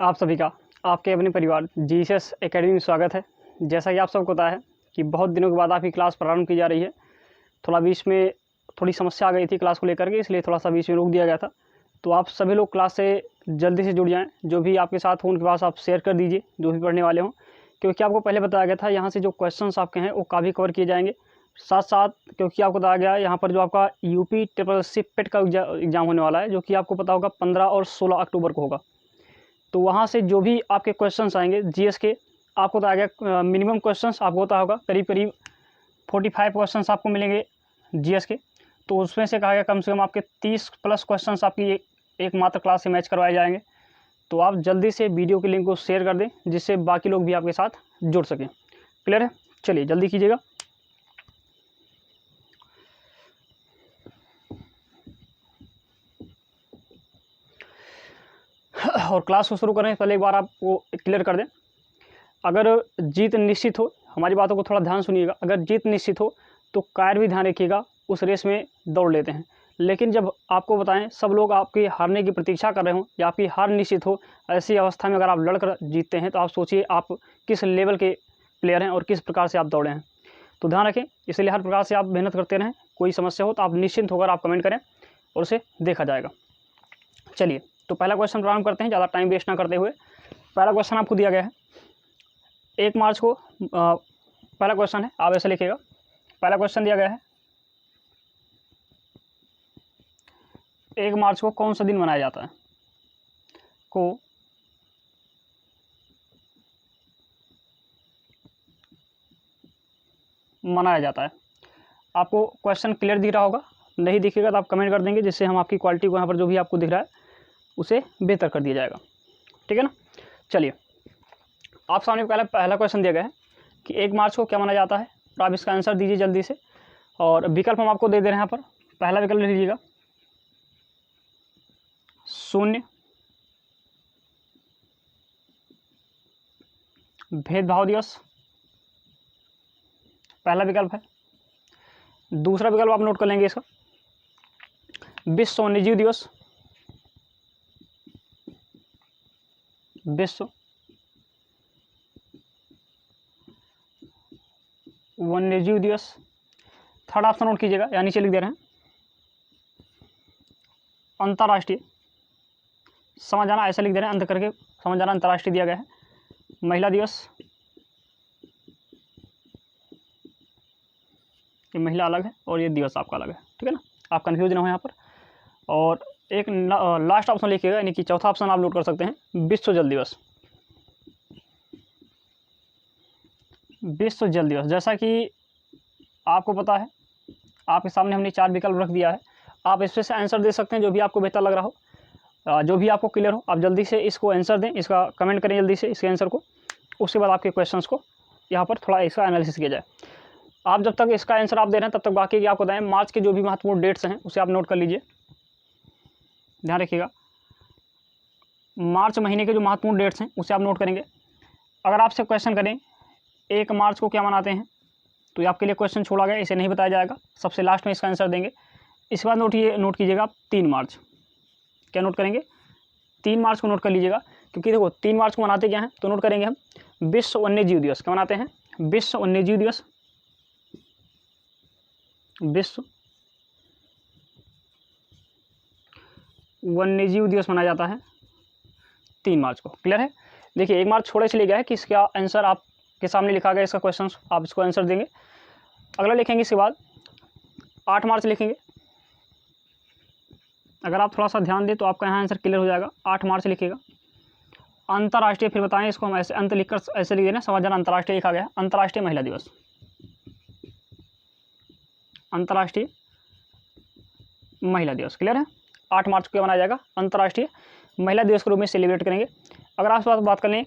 आप सभी का आपके अपने परिवार जीसस एकेडमी में स्वागत है। जैसा कि आप सबको पता है कि बहुत दिनों के बाद आपकी क्लास प्रारंभ की जा रही है। थोड़ा बीच में थोड़ी समस्या आ गई थी क्लास को लेकर के, इसलिए थोड़ा सा बीच में रोक दिया गया था। तो आप सभी लोग क्लास से जल्दी से जुड़ जाएँ। जो भी आपके साथ हो उनके पास आप शेयर कर दीजिए, जो भी पढ़ने वाले हों, क्योंकि आपको पहले बताया गया था यहाँ से जो क्वेश्चन आपके हैं वो काफ़ी कवर किए जाएंगे। साथ साथ क्योंकि आपको बताया गया यहाँ पर जो आपका यूपी ट्रिपल पेट का एग्ज़ाम होने वाला है, जो कि आपको पता होगा 15 और 16 अक्टूबर को होगा। तो वहाँ से जो भी आपके क्वेश्चंस आएंगे जीएस के, आपको बताया गया मिनिमम क्वेश्चंस आपको होता होगा करीब करीब 45 क्वेश्चंस आपको मिलेंगे जीएस के। तो उसमें से कहा गया कम से कम आपके 30+ क्वेश्चंस आपकी एक मात्र क्लास से मैच करवाए जाएंगे। तो आप जल्दी से वीडियो के लिंक को शेयर कर दें, जिससे बाकी लोग भी आपके साथ जुड़ सकें। क्लियर है? चलिए जल्दी कीजिएगा। और क्लास को शुरू करें पहले एक बार आपको क्लियर कर दें, अगर जीत निश्चित हो, हमारी बातों को थोड़ा ध्यान सुनिएगा, अगर जीत निश्चित हो तो कायर भी ध्यान रखिएगा, उस रेस में दौड़ लेते हैं। लेकिन जब आपको बताएं सब लोग आपकी हारने की प्रतीक्षा कर रहे हों या आपकी हार निश्चित हो, ऐसी अवस्था में अगर आप लड़कर जीतते हैं तो आप सोचिए आप किस लेवल के प्लेयर हैं और किस प्रकार से आप दौड़े हैं। तो ध्यान रखें, इसलिए हर प्रकार से आप मेहनत करते रहें। कोई समस्या हो तो आप निश्चिंत होकर आप कमेंट करें और उसे देखा जाएगा। चलिए तो पहला क्वेश्चन प्रारंभ करते हैं, ज़्यादा टाइम वेस्ट ना करते हुए। पहला क्वेश्चन आपको दिया गया है 1 मार्च को। पहला क्वेश्चन है, आप ऐसे लिखिएगा। पहला क्वेश्चन दिया गया है 1 मार्च को कौन सा दिन मनाया जाता है? को मनाया जाता है। आपको क्वेश्चन क्लियर दिख रहा होगा, नहीं दिखेगा तो आप कमेंट कर देंगे, जिससे हम आपकी क्वालिटी को यहाँ पर जो भी आपको दिख रहा है उसे बेहतर कर दिया जाएगा। ठीक है ना? चलिए आप सामने पहला क्वेश्चन दिया गया है कि 1 मार्च को क्या माना जाता है, तो आप इसका आंसर दीजिए जल्दी से। और विकल्प हम आपको दे दे रहे हैं यहाँ पर। पहला विकल्प ले लीजिएगा 0 भेदभाव दिवस, पहला विकल्प है। दूसरा विकल्प आप नोट कर लेंगे इसका, विश्व वन्यजीव दिवस, विश्व वन्यजीव दिवस। थर्ड ऑप्शन नोट कीजिएगा, या नीचे लिख दे रहे हैं अंतर्राष्ट्रीय, समझ जाना, ऐसा लिख दे रहे हैं अंत करके समझ जाना, अंतर्राष्ट्रीय दिया गया है महिला दिवस। ये महिला अलग है और ये दिवस आपका अलग है। ठीक है ना? आप कन्फ्यूज ना हो यहाँ पर। और एक लास्ट ऑप्शन लिखिएगा, यानी कि चौथा ऑप्शन आप नोट कर सकते हैं, विश्व जल दिवस। विश्व जल दिवस, जैसा कि आपको पता है आपके सामने हमने 4 विकल्प रख दिया है, आप इसमें से आंसर दे सकते हैं जो भी आपको बेहतर लग रहा हो, जो भी आपको क्लियर हो। आप जल्दी से इसको आंसर दें, इसका कमेंट करें जल्दी से इसके आंसर को। उसके बाद आपके क्वेश्चंस को यहाँ पर थोड़ा इसका एनालिसिस किया जाए। आप जब तक इसका आंसर आप दे रहे हैं तब तक बाकी की आपको बताएं मार्च के जो भी महत्वपूर्ण डेट्स हैं उसे आप नोट कर लीजिए। ध्यान रखिएगा, मार्च महीने के जो महत्वपूर्ण डेट्स हैं उसे आप नोट करेंगे। अगर आपसे क्वेश्चन करें 1 मार्च को क्या मनाते हैं, तो ये आपके लिए क्वेश्चन छोड़ा गया, इसे नहीं बताया जाएगा, सबसे लास्ट में इसका आंसर देंगे। इसके बाद नोट कीजिएगा आप 3 मार्च। क्या नोट करेंगे? 3 मार्च को नोट कर लीजिएगा, क्योंकि देखो 3 मार्च को मनाते क्या हैं, तो नोट करेंगे हम विश्व वन्यजीव दिवस। क्या मनाते हैं? विश्व वन्यजीव दिवस, विश्व वन्यजीव दिवस मनाया जाता है 3 मार्च को। क्लियर है? देखिए 1 मार्च छोड़े से ले गया है कि इसका आंसर आपके सामने लिखा गया, इसका क्वेश्चन आप इसको आंसर देंगे। अगला लिखेंगे इसके बाद 8 मार्च लिखेंगे। अगर आप थोड़ा सा ध्यान दें तो आपका यहाँ आंसर क्लियर हो जाएगा। 8 मार्च लिखिएगा। अंतर्राष्ट्रीय, फिर बताएं इसको हम ऐसे अंत लिखकर ऐसे लिख देना, समझ जाना अंतर्राष्ट्रीय लिखा गया, अंतर्राष्ट्रीय महिला दिवस। अंतर्राष्ट्रीय महिला दिवस। क्लियर है? 8 मार्च को क्या मनाया जाएगा? अंतर्राष्ट्रीय महिला दिवस के रूप में सेलिब्रेट करेंगे। अगर आप बात कर लें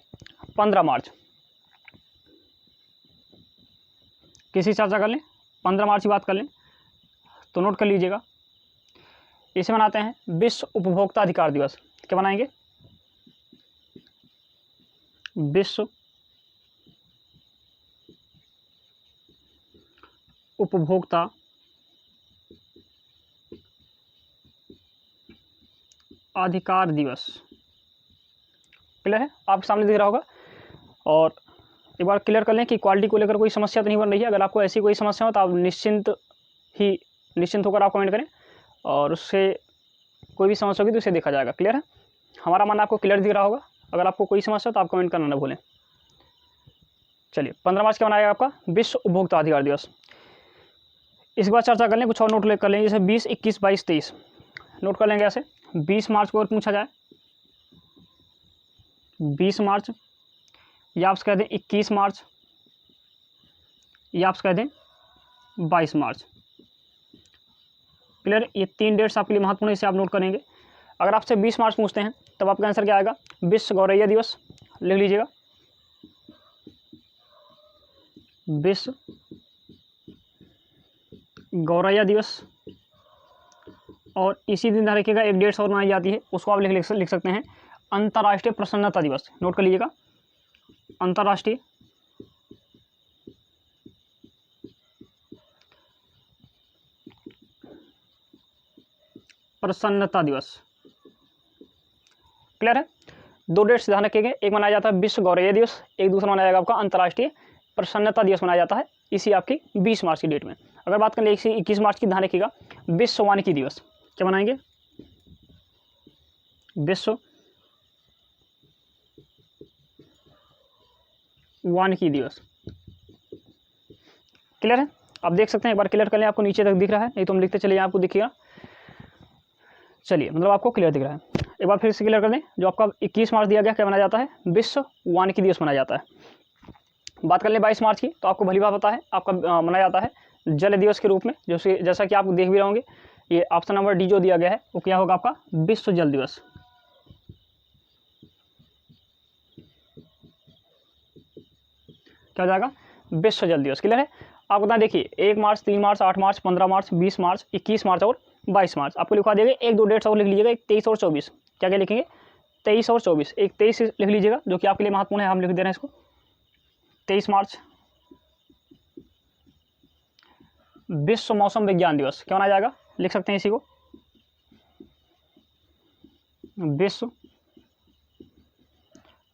15 मार्च, किसी चर्चा कर लें 15 मार्च की बात कर लें तो नोट कर लीजिएगा, इसे मनाते हैं विश्व उपभोक्ता अधिकार दिवस। क्या मनाएंगे? विश्व उपभोक्ता अधिकार दिवस क्लियर है, आपके सामने दिख रहा होगा। और एक बार क्लियर कर लें कि क्वालिटी को लेकर कोई समस्या तो नहीं बन रही है। अगर आपको ऐसी कोई समस्या हो तो आप निश्चिंत होकर आप कमेंट करें, और उससे कोई भी समस्या होगी तो उसे देखा जाएगा। क्लियर है, हमारा मानना आपको क्लियर दिख रहा होगा। अगर आपको कोई समस्या हो तो आप कमेंट करना ना भूलें। चलिए, 15 मार्च क्या मनाया आपका विश्व उपभोक्ता अधिकार दिवस। इस बार चर्चा कर लें, कुछ और नोट कर लेंगे, जैसे 20, 21, 22, 23 नोट कर लेंगे। ऐसे 20 मार्च को अगर पूछा जाए, 20 मार्च, या आप कह दें 21 मार्च, या आप कह दें 22 मार्च। क्लियर, ये 3 डेट्स आपके लिए महत्वपूर्ण है, इसे आप नोट करेंगे। अगर आपसे 20 मार्च पूछते हैं तब आपका आंसर क्या आएगा, विश्व गौरैया दिवस, लिख लीजिएगा, विश्व गौरैया दिवस। और इसी दिन ध्यान रखिएगा, एक डेट और मनाई जाती है, उसको आप लिख सकते हैं अंतर्राष्ट्रीय प्रसन्नता दिवस। नोट कर लीजिएगा, अंतर्राष्ट्रीय प्रसन्नता दिवस। क्लियर है, 2 डेट्स ध्यान रखिएगा, एक मनाया जाता है विश्व गौरैया दिवस, एक दूसरा मनाया जाएगा आपका अंतर्राष्ट्रीय प्रसन्नता दिवस मनाया जाता है इसी आपकी 20 मार्च की डेट में। अगर बात करें 21 मार्च की, ध्यान रखिएगा विश्व वानिकी दिवस। क्या मनाएंगे, विश्व वानिकी दिवस। क्लियर है, आप देख सकते हैं, एक बार क्लियर कर लें, आपको नीचे तक दिख रहा है, नहीं तो हम लिखते चलिए, आपको दिखेगा। चलिए, मतलब आपको क्लियर दिख रहा है। एक बार फिर से क्लियर कर दें, जो आपका 21 मार्च दिया गया, क्या मनाया जाता है, विश्व वानिकी दिवस मनाया जाता है। बात कर लें 22 मार्च की, तो आपको भली बात पता है, आपका मनाया जाता है जल दिवस के रूप में, जैसा कि आप देख भी रहोगे, ये ऑप्शन नंबर डी जो दिया गया है वो क्या होगा आपका, विश्व जल दिवस। क्या हो जाएगा, विश्व जल दिवस। क्लियर है, आप बता देखिए 1 मार्च, 3 मार्च, 8 मार्च, 15 मार्च, 20 मार्च, 21 मार्च और 22 मार्च आपको लिखवा देंगे। 1-2 डेट्स और लिख लीजिएगा, 23 और 24। क्या क्या लिखेंगे, 23 और 24। एक 23 लिख लीजिएगा, जो कि आपके लिए महत्वपूर्ण है, हम लिख दे रहे हैं इसको। 23 मार्च विश्व मौसम विज्ञान दिवस। क्या माना जाएगा, लिख सकते हैं इसी को, विश्व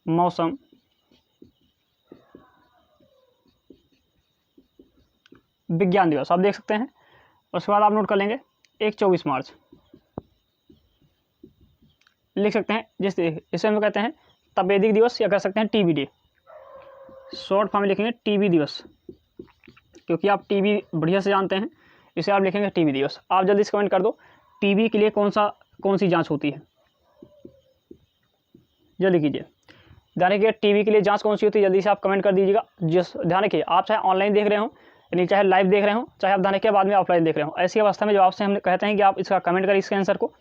मौसम विज्ञान दिवस, आप देख सकते हैं। उसके बाद आप नोट कर लेंगे 24 मार्च लिख सकते हैं, इसे हम कहते हैं तपेदिक दिवस, या कह सकते हैं टीबी डे। शॉर्ट फॉर्म में लिखेंगे टीबी दिवस, क्योंकि आप टीबी बढ़िया से जानते हैं, इसे आप लिखेंगे टीबी दिवस। आप जल्दी से कमेंट कर दो, टीबी के लिए कौन सी जांच होती है, जल्दी कीजिए। ध्यान रखिए, टीबी के लिए जांच कौन सी होती है, जल्दी से आप कमेंट कर दीजिएगा। ध्यान रखिए, आप चाहे ऑनलाइन देख रहे हो, यानी चाहे लाइव देख रहे हो, चाहे आप ध्यान रखिए बाद में ऑफलाइन देख रहे हो, ऐसी अवस्था में जब आपसे हम कहते हैं कि आप इसका कमेंट करें इसके आंसर को,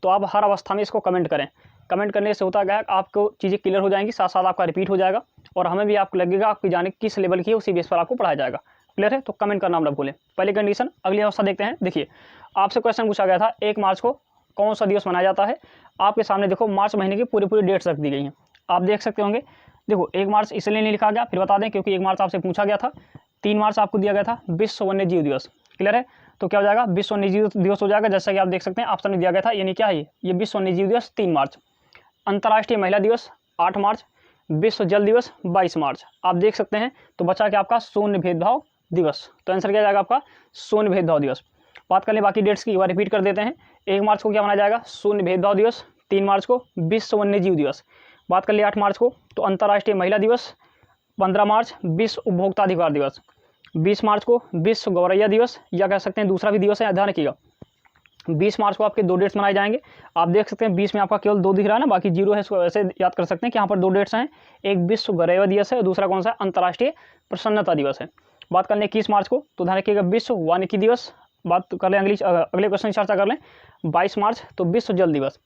तो आप हर अवस्था में इसको कमेंट करें। कमेंट करने से होता क्या है, आपको चीज़ें क्लियर हो जाएंगी, साथ साथ आपका रिपीट हो जाएगा, और हमें भी आपको लगेगा आपकी जाने किस लेवल की है, उसी बेस पर आपको पढ़ाया जाएगा। क्लियर है, तो कमेंट करना ना भूलें। पहली कंडीशन। अगली अवस्था देखते हैं। देखिए, आपसे क्वेश्चन पूछा गया था 1 मार्च को कौन सा दिवस मनाया जाता है। आपके सामने देखो मार्च महीने की पूरी डेट्स रख दी गई हैं, आप देख सकते होंगे। देखो 1 मार्च इसलिए नहीं लिखा गया, फिर बता दें, क्योंकि 1 मार्च आपसे पूछा गया था। 3 मार्च आपको दिया गया था विश्व वन्यजीव दिवस। क्लियर है, तो क्या हो जाएगा, विश्व वन्यजीव दिवस हो जाएगा, जैसा कि आप देख सकते हैं ऑप्शन में दिया गया था, यानी क्या है ये विश्व वन्यजीव दिवस 3 मार्च। अंतर्राष्ट्रीय महिला दिवस 8 मार्च, विश्व जल दिवस 22 मार्च। आप देख सकते हैं, तो बचा क्या आपका शून्य भेदभाव दिवस। तो आंसर क्या जाएगा आपका शून्य भेदभाव दिवस। बात कर ले बाकी डेट्स की, एक बार रिपीट कर देते हैं। 1 मार्च को क्या मनाया जाएगा, शून्य भेदभाव दिवस। 3 मार्च को विश्व वन्यजीव दिवस। बात कर ले 8 मार्च को, तो अंतर्राष्ट्रीय महिला दिवस। 15 मार्च विश्व उपभोक्ता अधिकार दिवस। 20 मार्च को विश्व गौरैया दिवस, या कह सकते हैं दूसरा भी दिवस है, ध्यान रखिएगा। 20 मार्च को आपके 2 डेट्स मनाए जाएंगे। आप देख सकते हैं 20 में आपका केवल 2 दिख रहा है ना, बाकी 0 है, इसको ऐसे याद कर सकते हैं कि यहाँ पर 2 डेट्स हैं, एक विश्व गौरैया दिवस है और दूसरा कौन सा है, अंतर्राष्ट्रीय प्रसन्नता दिवस है। बात कर लें 21 मार्च को, तो ध्यान रखिएगा विश्व वानिकी दिवस। बात कर लें अगले क्वेश्चन की चर्चा कर लें। 22 मार्च तो विश्व जल दिवस।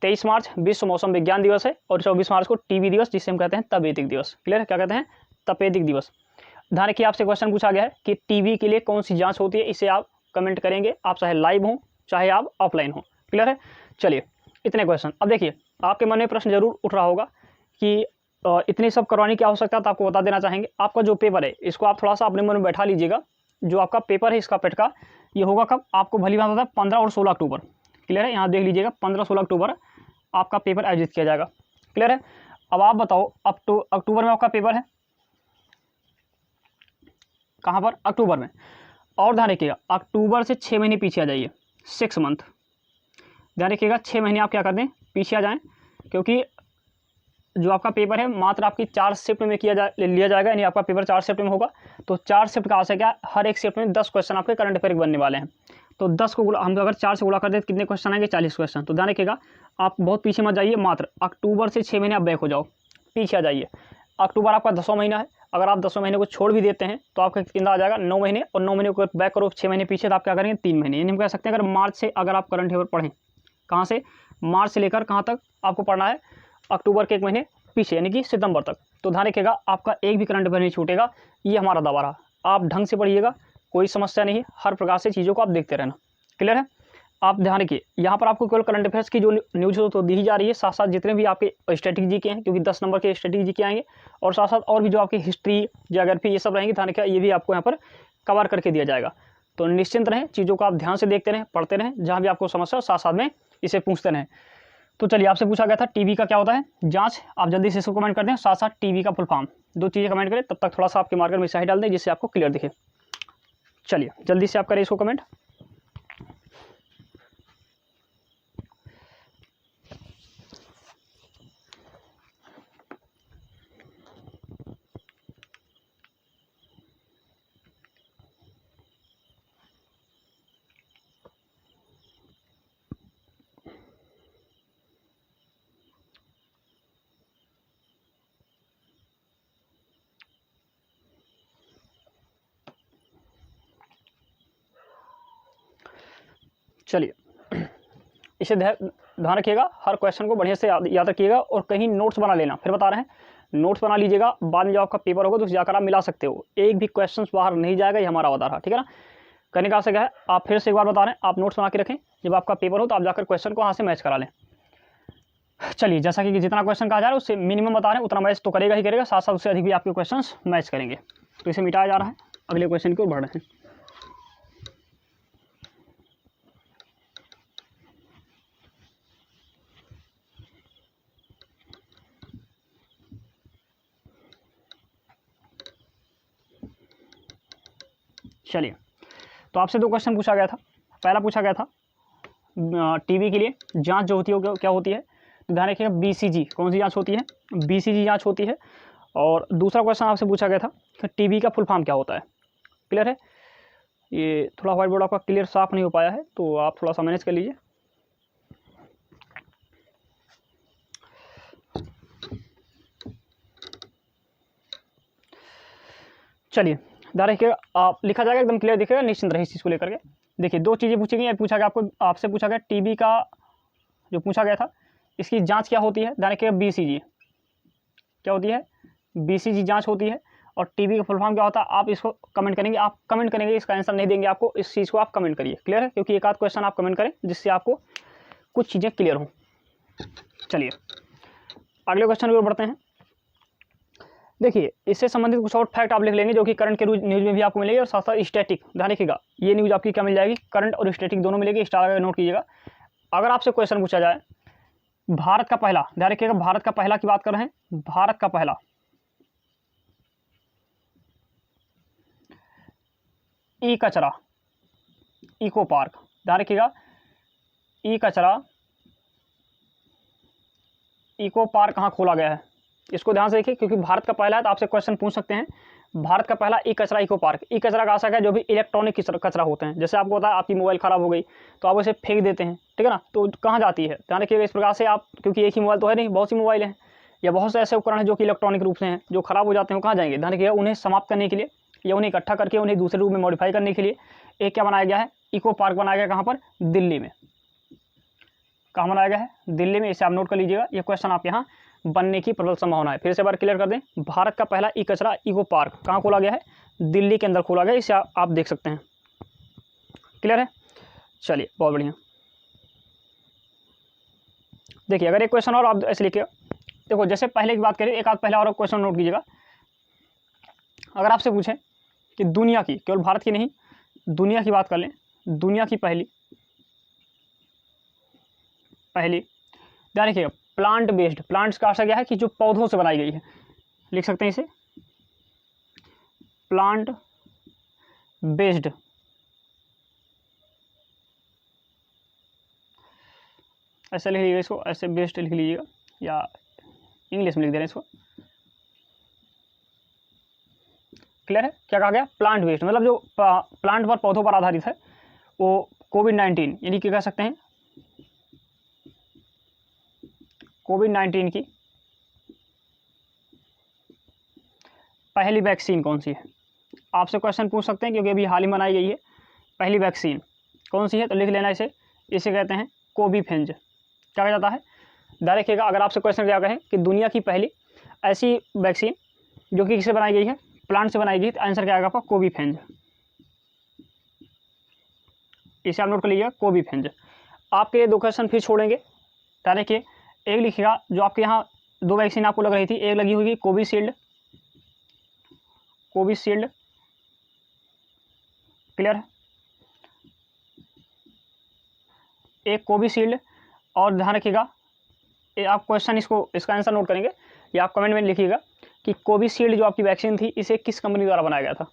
23 मार्च विश्व मौसम विज्ञान दिवस है, और 24 मार्च को टीबी दिवस, जिसे हम कहते हैं तपेदिक दिवस। क्लियर है, क्या कहते हैं, तपेदिक दिवस। ध्यान रखिए, आपसे क्वेश्चन पूछा गया है कि टीबी के लिए कौन सी जांच होती है, इसे आप कमेंट करेंगे, आप चाहे लाइव हो चाहे आप ऑफलाइन हो। क्लियर है, चलिए इतने क्वेश्चन। अब देखिए, आपके मन में प्रश्न जरूर उठ रहा होगा कि इतनी सब करवाने की आवश्यकता, तो आपको बता देना चाहेंगे, आपका जो पेपर है इसको आप थोड़ा सा अपने मन में बैठा लीजिएगा। जो आपका पेपर है इसका पेट का, ये होगा कब, आपको भली बात होता है 15 और 16 अक्टूबर। क्लियर है, यहाँ देख लीजिएगा 15-16 अक्टूबर आपका पेपर आयोजित किया जाएगा। क्लियर है, अब आप बताओ, अक्टूबर में आपका पेपर है, कहाँ पर, अक्टूबर में। और ध्यान रखिएगा अक्टूबर से 6 महीने पीछे आ जाइए, 6 मंथ। ध्यान रखिएगा 6 महीने आप क्या कर दें, पीछे आ जाएं, क्योंकि जो आपका पेपर है मात्र आपकी 4 शिफ्ट में लिया जाएगा, यानी आपका पेपर 4 शिफ्ट में होगा। तो 4 शिफ्ट का आवश्यक क्या, हर एक शिफ्ट में 10 क्वेश्चन आपके करंट अफेयर बनने वाले हैं। तो 10 को हम अगर 4 से गुणा कर दें तो कितने क्वेश्चन आएंगे, 40 क्वेश्चन। तो ध्यान रखिएगा आप बहुत पीछे मत जाइए, मात्र अक्टूबर से 6 महीने आप बैक हो जाओ, पीछे आ जाइए। अक्टूबर आपका 10वां महीना है, अगर आप 10वें महीने को छोड़ भी देते हैं तो आपका कितना आ जाएगा, 9 महीने। और 9 महीने को बैक करो 6 महीने पीछे, तो आप क्या करेंगे, 3 महीने। यानी हम कह सकते हैं अगर मार्च से अगर आप करंट अफेयर पढ़ें, कहाँ से, मार्च से लेकर कहाँ तक आपको पढ़ना है, अक्टूबर के 1 महीने पीछे, यानी कि सितंबर तक। तो ध्यान रखिएगा आपका एक भी करंट अफेयर नहीं छूटेगा, ये हमारा दावा रहा। आप ढंग से पढ़िएगा, कोई समस्या नहीं है, हर प्रकार से चीज़ों को आप देखते रहना। क्लियर है। आप ध्यान रखिए यहाँ पर आपको केवल करंट अफेयर्स की जो न्यूज़ हो तो दी ही जा रही है, साथ साथ जितने भी आपके स्टैटिक जी के हैं, क्योंकि 10 नंबर के स्टैटिक जी के आएंगे, और साथ साथ और भी जो आपकी हिस्ट्री, ज्योग्राफी, ये सब रहेंगे, ध्यान रखिए ये भी आपको यहाँ पर कवर करके दिया जाएगा। तो निश्चिंत रहें, चीज़ों को आप ध्यान से देखते रहें, पढ़ते रहें, जहाँ भी आपको समस्या हो साथ साथ में इसे पूछते रहें। तो चलिए, आपसे पूछा गया था टीबी का क्या होता है, जांच। आप जल्दी से इसको कमेंट कर दें, साथ साथ टीबी का फुल फॉर्म, 2 चीज़ें कमेंट करें, तब तक थोड़ा सा आपके मार्कर में स्याही डाल दें जिससे आपको क्लियर दिखे। चलिए जल्दी से आप करें इसको कमेंट। चलिए इसे ध्यान रखिएगा, हर क्वेश्चन को बढ़िया से याद रखिएगा, और कहीं नोट्स बना लेना। फिर बता रहे हैं, नोट्स बना लीजिएगा, बाद में जब आपका पेपर होगा तो जाकर आप मिला सकते हो, एक भी क्वेश्चन बाहर नहीं जाएगा, ये हमारा वादा रहा। ठीक है ना। करने का आवश्यक है, आप फिर से एक बार बता रहे हैं, आप नोट्स बना के रखें, जब आपका पेपर हो तो आप जाकर क्वेश्चन को वहाँ से मैच करा लें। चलिए, जैसा कि जितना क्वेश्चन कहा जा रहा है उससे मिनिमम बता रहे हैं, उतना मैच तो करेगा ही करेगा, साथ साथ उससे अधिक भी आपके क्वेश्चन मैच करेंगे। तो इसे मिटाया जा रहा है, अगले क्वेश्चन की ओर बढ़ रहे हैं। चलिए, तो आपसे 2 क्वेश्चन पूछा गया था। पहला पूछा गया था टीबी के लिए जांच जो होती है क्या होती है, तो ध्यान रखिएगा बीसीजी, कौन सी जांच होती है, बीसीजी जांच होती है। और दूसरा क्वेश्चन आपसे पूछा गया था कि टीबी का फुल फॉर्म क्या होता है। क्लियर है। ये थोड़ा व्हाइट बोर्ड आपका क्लियर साफ नहीं हो पाया है, तो आप थोड़ा सा मैनेज कर लीजिए। चलिए, ध्यान रखिएगा, आप लिखा जाएगा एकदम क्लियर दिखेगा, निश्चिंत रहिए इस चीज़ को लेकर के। देखिए 2 चीज़ें पूछी गई, पूछा गया आपसे पूछा गया टीबी का जो पूछा गया था, इसकी जांच क्या होती है। ध्यान रखिएगा बीसीजी क्या होती है, बीसीजी जांच होती है। और टीबी का फुल फॉर्म क्या होता है, आप इसको कमेंट करेंगे, आप कमेंट करेंगे, इसका आंसर नहीं देंगे आपको, इस चीज़ को आप कमेंट करिए। क्लियर है, क्योंकि एक आध क्वेश्चन आप कमेंट करें जिससे आपको कुछ चीज़ें क्लियर हों। चलिए अगले क्वेश्चन की ओर बढ़ते हैं। देखिए, इससे संबंधित कुछ और फैक्ट आप लिख लेंगे जो कि करंट के न्यूज़ में भी आपको मिलेगी, और साथ साथ स्टैटिक। ध्यान रखिएगा ये न्यूज़ आपकी क्या मिल जाएगी, करंट और स्टैटिक दोनों मिलेगी, स्टार नोट कीजिएगा। अगर आपसे क्वेश्चन पूछा जाए भारत का पहला, ध्यान रखिएगा भारत का पहला की बात कर रहे हैं, भारत का पहला ई कचरा इको पार्क, ध्यान रखिएगा ई कचरा इको पार्क कहाँ खोला गया है, इसको ध्यान से देखिए, क्योंकि भारत का पहला है तो आपसे क्वेश्चन पूछ सकते हैं। भारत का पहला ई कचरा इको पार्क, ई कचरा का आशा है जो भी इलेक्ट्रॉनिक कचरा होते हैं, जैसे आपको पता है आपकी मोबाइल खराब हो गई तो आप उसे फेंक देते हैं, ठीक है ना, तो कहाँ जाती है, ध्यान रखिएगा इस प्रकार से आप, क्योंकि एक ही मोबाइल तो है नहीं, बहुत सी मोबाइल हैं, या बहुत से ऐसे उपकरण हैं जो कि इलेक्ट्रॉनिक रूप से हैं, जो खराब हो जाते हैं, वो कहाँ जाएंगे। ध्यान रखिएगा उन्हें समाप्त करने के लिए या उन्हें इकट्ठा करके उन्हें दूसरे रूप में मॉडिफाई करने के लिए एक क्या बनाया गया है, इको पार्क बनाया गया। कहाँ पर, दिल्ली में। कहाँ बनाया गया है, दिल्ली में। इसे आप नोट कर लीजिएगा, ये क्वेश्चन आप यहाँ बनने की प्रबल संभावना है। फिर से एक बार क्लियर कर दें, भारत का पहला ई कचरा इको पार्क कहाँ खोला गया है, दिल्ली के अंदर खोला गया, इसे आप देख सकते हैं। क्लियर है। चलिए बहुत बढ़िया। देखिए अगर एक क्वेश्चन और आप ऐसे लिखिए, देखो जैसे पहले की बात करें, एक आध पहला और क्वेश्चन नोट कीजिएगा। अगर आपसे पूछें कि दुनिया की, केवल भारत की नहीं, दुनिया की बात कर लें, दुनिया की पहली ध्यान रखिएगा प्लांट बेस्ड, प्लांट्स का अर्थ क्या है कि जो पौधों से बनाई गई है, लिख सकते हैं इसे प्लांट बेस्ड, ऐसे लिख लीजिएगा इसको, ऐसे बेस्ड लिख लीजिएगा या इंग्लिश में लिख दे रहे हैं इसको। क्लियर है, क्या कहा गया, प्लांट बेस्ड, मतलब जो प्लांट पर, पौधों पर आधारित है, वो कोविड-19 यानी कि कह सकते हैं कोविड-19 की पहली वैक्सीन कौन सी है। आपसे क्वेश्चन पूछ सकते हैं क्योंकि अभी हाल ही बनाई गई है। पहली वैक्सीन कौन सी है, तो लिख लेना इसे, इसे कहते हैं कोविफेंज। क्या कहा जाता है, ध्यान रखिएगा, अगर आपसे क्वेश्चन क्या कहें कि दुनिया की पहली ऐसी वैक्सीन जो कि किससे बनाई गई है, प्लांट से बनाई गई, तो आंसर क्या आएगा आपका, कोविफेंज। इसे आप नोट कर लीजिएगा, कोविफेंज। आपके 2 क्वेश्चन फिर छोड़ेंगे, ध्यान रखिए। एक लिखिएगा, जो आपके यहाँ 2 वैक्सीन आपको लग रही थी, एक लगी होगी कोविशील्ड, कोविशील्ड, क्लियर है, एक कोविशील्ड। और ध्यान रखिएगा, आप क्वेश्चन इसका आंसर नोट करेंगे या आप कमेंट में लिखिएगा कि कोविशील्ड जो आपकी वैक्सीन थी, इसे किस कंपनी द्वारा बनाया गया था।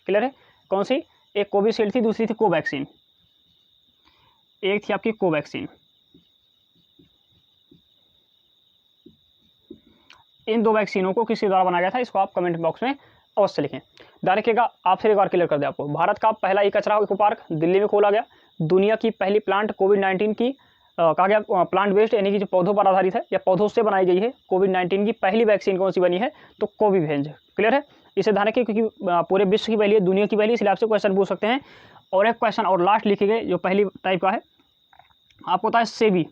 क्लियर है, कौन सी, एक कोविशील्ड थी, दूसरी थी कोवैक्सीन, एक थी आपकी कोवैक्सीन। इन 2 वैक्सीनों को किसके द्वारा बनाया गया था, इसको आप कमेंट बॉक्स में अवश्य लिखें। ध्यान रखिएगा, आप फिर एक बार क्लियर कर दें आपको, भारत का पहला ई कचरा इको पार्क दिल्ली में खोला गया। दुनिया की पहली प्लांट कोविड-19 की कहा गया प्लांट बेस्ड, यानी कि जो पौधों पर आधारित है या पौधों से बनाई गई है। कोविड-19 की पहली वैक्सीन कौन सी बनी है, तो कोविफेंज। क्लियर है, इसे ध्यान रखिए क्योंकि पूरे विश्व की पहली है, दुनिया की पहली, इसलिए आपसे क्वेश्चन पूछ सकते हैं। और एक क्वेश्चन और लास्ट लिखिए जो पहली टाइप का है, आपको होता है सेबी।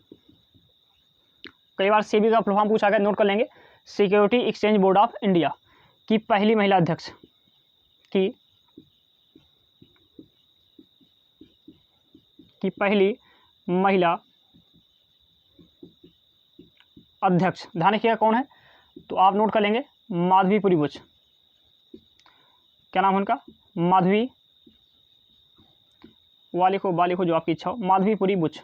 कई बार सेबी का फुल फॉर्म पूछा गया, नोट कर लेंगे, security exchange board of India की पहली महिला अध्यक्ष की पहली महिला अध्यक्ष, ध्यान रखिएगा कौन है, तो आप नोट कर लेंगे, माधवीपुरी बुच। क्या नाम है उनका, माधवी, वालिको जो आपकी इच्छा हो, माधवीपुरी बुच।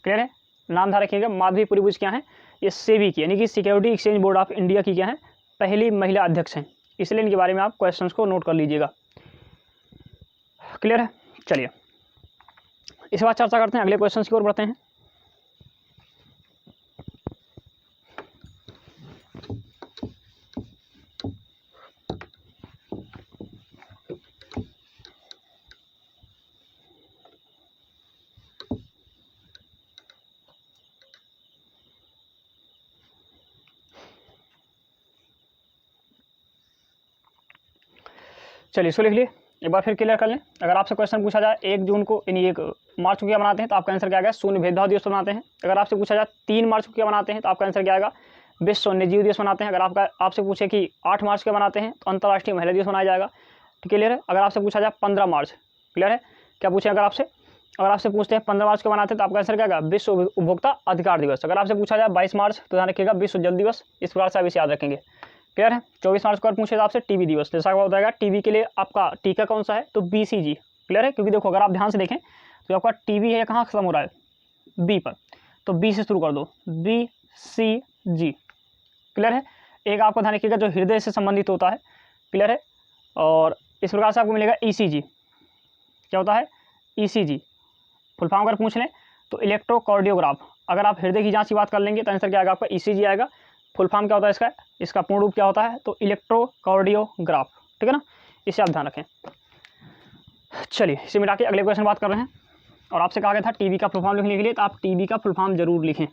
क्लियर है, नाम ध्यान रखिएगा, माधवीपुरी बुच क्या है, ये सेबी की यानी कि security exchange board of India की क्या है, पहली महिला अध्यक्ष हैं, इसलिए इनके बारे में आप क्वेश्चंस को नोट कर लीजिएगा। क्लियर है, चलिए इस बार चर्चा करते हैं, अगले क्वेश्चंस की ओर बढ़ते हैं। चलिए इसको लिख लिए, एक बार फिर क्लियर कर लें। अगर आपसे क्वेश्चन पूछा जाए 1 जून को यानी 1 मार्च को क्या मनाते हैं, तो आपका आंसर क्या आएगा, शून्य भेदभाव दिवस मनाते हैं। अगर आपसे पूछा जाए 3 मार्च को क्या मनाते हैं, तो आपका आंसर क्या आएगा, विश्व वन्यजीव दिवस मनाते हैं। अगर आपसे पूछे कि 8 मार्च क्या मनाते हैं, तो अंतर्राष्ट्रीय महिला दिवस मनाया जाएगा। तो क्लियर है, अगर आपसे पूछा जाए 15 मार्च, क्लियर है, क्या पूछे अगर आपसे पूछते हैं 15 मार्च को मनाते हैं, तो आपका आंसर क्या आएगा, विश्व उपभोक्ता अधिकार दिवस। अगर आपसे पूछा जाए 22 मार्च, तो ध्यान रखिएगा विश्व जल दिवस, इस प्रकार से आप इसे याद रखेंगे। क्लियर है, 24 मार्च को अगर पूछे तो आपसे टीबी दिवस, जैसा हो जाएगा टीबी के लिए आपका टीका कौन सा है, तो BCG। क्लियर है, क्योंकि देखो अगर आप ध्यान से देखें तो आपका टीबी है कहाँ खत्म हो रहा है, बी पर, तो बी से शुरू कर दो, BCG। क्लियर है, एक आपको ध्यान रखिएगा जो हृदय से संबंधित होता है। क्लियर है, और इस प्रकार से आपको मिलेगा ECG। क्या होता है, ECG फुल फॉर्म अगर पूछ लें तो इलेक्ट्रोकार्डियोग्राफ। अगर आप हृदय की जांच की बात कर लेंगे तो आंसर क्या आएगा आपका, ECG आएगा। फुल फॉर्म क्या होता है इसका पूर्ण रूप क्या होता है, तो इलेक्ट्रोकार्डियोग्राफ। ठीक है ना, इसे आप ध्यान रखें। चलिए इसे मिला के अगले क्वेश्चन बात कर रहे हैं। और आपसे कहा गया था टीबी का फुल फॉर्म लिखने के लिए, तो आप टीबी का फुल फॉर्म जरूर लिखें।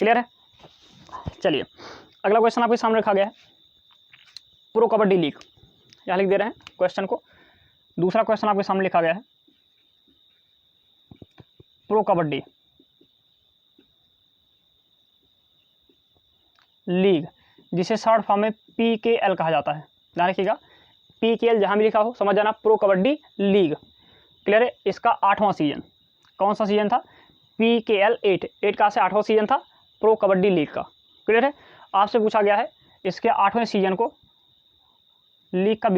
क्लियर है, चलिए अगला क्वेश्चन आपके सामने रखा गया है, प्रो कबड्डी लीग। यहाँ लिख दे रहे हैं क्वेश्चन को। दूसरा क्वेश्चन आपके सामने लिखा गया है, प्रो कबड्डी लीग, जिसे शॉर्ट फॉर्म में PKL कहा जाता है। ध्यान रखिएगा, PKL जहां भी लिखा हो समझ जाना, प्रो कबड्डी लीग। क्लियर है, इसका 8वां सीजन, कौन सा सीजन था, PKL 8 का से 8वां सीजन था प्रो कबड्डी लीग का। क्लियर है, आपसे पूछा गया है इसके 8वें सीजन को लीग का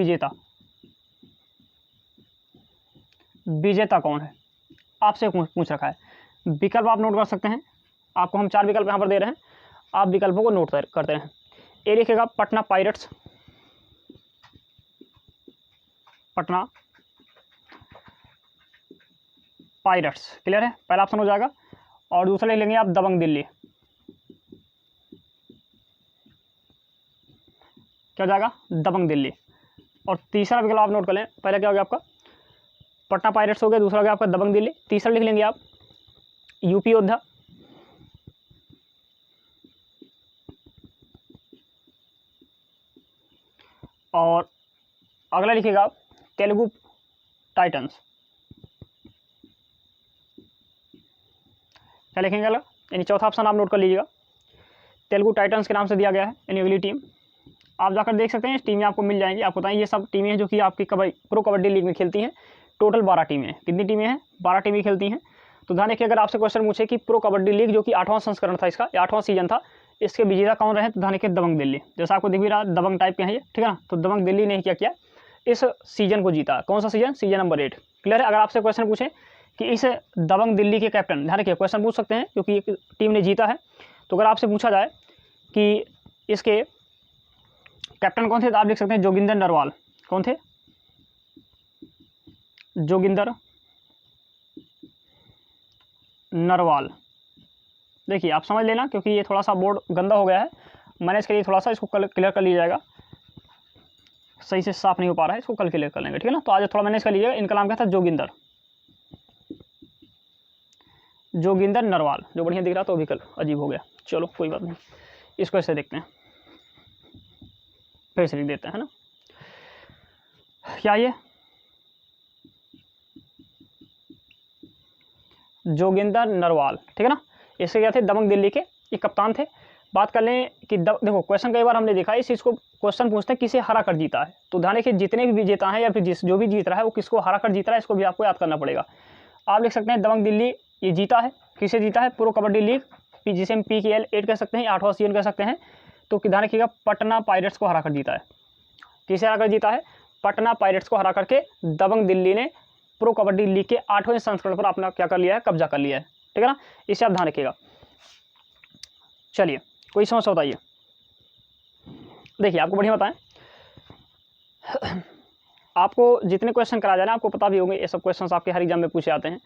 विजेता कौन है, आपसे पूछ रखा है। विकल्प आप नोट कर सकते हैं, आपको हम 4 विकल्प यहाँ पर दे रहे हैं, आप विकल्पों को नोट करते हैं। ए लिखेगा Patna pirates, Patna pirates, clear है, पहला ऑप्शन हो जाएगा। और दूसरा लिख लेंगे आप दबंग दिल्ली, क्या हो जाएगा, दबंग दिल्ली। और तीसरा विकल्प आप नोट कर लें, पहला क्या हो गया आपका पटना पायरेट्स हो गया, दूसरा हो गया आपका दबंग दिल्ली, तीसरा लिख लेंगे आप यूपी योद्धा, और अगला लिखिएगा आप तेलुगु टाइटंस, क्या लिखेंगे अगला, यानी चौथा ऑप्शन आप नोट कर लीजिएगा, तेलुगु टाइटंस के नाम से दिया गया है, यानी अगली टीम आप जाकर देख सकते हैं, इस टीमें आपको मिल जाएंगी। आपको बताएं ये सब टीमें हैं जो कि आपकी प्रो कबड्डी लीग में खेलती हैं, टोटल 12 टीमें हैं। कितनी टीमें हैं, 12 टीमें खेलती हैं। तो ध्यान रखिए, अगर आपसे क्वेश्चन पूछे कि प्रो कबड्डी लीग जो कि 8वां संस्करण था, इसका 8वां सीजन था, इसके विजेता कौन रहे, तो ध्यान रखिए दबंग दिल्ली, जैसा आपको दिख भी रहा दबंग टाइप के हैं ये, ठीक है ना। तो दबंग दिल्ली ने क्या किया, इस सीजन को जीता। कौन सा सीजन, सीजन नंबर 8, क्लियर है। अगर आपसे क्वेश्चन पूछे कि इस दबंग दिल्ली के कैप्टन, ध्यान रखिए क्वेश्चन पूछ सकते हैं क्योंकि एक टीम ने जीता है। तो अगर आपसे पूछा जाए कि इसके कैप्टन कौन थे, तो आप लिख सकते हैं जोगिंदर नरवाल। कौन थे, जोगिंदर नरवाल। देखिए आप समझ लेना, क्योंकि ये थोड़ा सा बोर्ड गंदा हो गया है, मैंने इसके लिए थोड़ा सा इसको कल क्लियर कर लिया जाएगा, सही से साफ नहीं हो पा रहा है, इसको कल क्लियर कर लेंगे, ठीक है ना। तो आज थोड़ा मैंने इसका लीजिएगा, इनका नाम क्या था, जोगिंदर, जोगिंदर नरवाल। जो बढ़िया दिख रहा तो भी कल अजीब हो गया, चलो कोई बात नहीं, इसको ऐसे देखते हैं, फिर से लिख देते हैं ना, क्या ये जोगिंदर नरवाल, ठीक है ना। इससे क्या थे, दबंग दिल्ली के ये कप्तान थे। बात कर लें कि देखो क्वेश्चन कई बार हमने देखा है, इस चीज़ को क्वेश्चन पूछते हैं किसे हरा कर जीता है, तो ध्यान रखिए जितने भी विजेता हैं या फिर जो भी जीत रहा है वो किसको हरा कर जीत रहा है, इसको भी आपको याद करना पड़ेगा। आप लिख सकते हैं दबंग दिल्ली ये जीता है, किसे जीता है, प्रो कबड्डी लीग, जिसे हम PKL 8 कह सकते हैं, 8वां सीजन कह सकते हैं। तो ध्यान रखिएगा पटना पायरेट्स को हरा कर जीता है, किसे हरा कर जीता है, पटना पायरेट्स को हरा करके दबंग दिल्ली ने प्रो कबड्डी लीग के 8वें संस्करण पर अपना क्या कर लिया है, कब्जा कर लिया है, ठीक है ना। इसे आप ध्यान रखिएगा। चलिए कोई समस्या बताइए। देखिए आपको बढ़िया बताएं, आपको जितने क्वेश्चन कराया जाए ना, आपको पता भी होंगे ये सब क्वेश्चंस आपके हर एग्जाम में पूछे जाते हैं।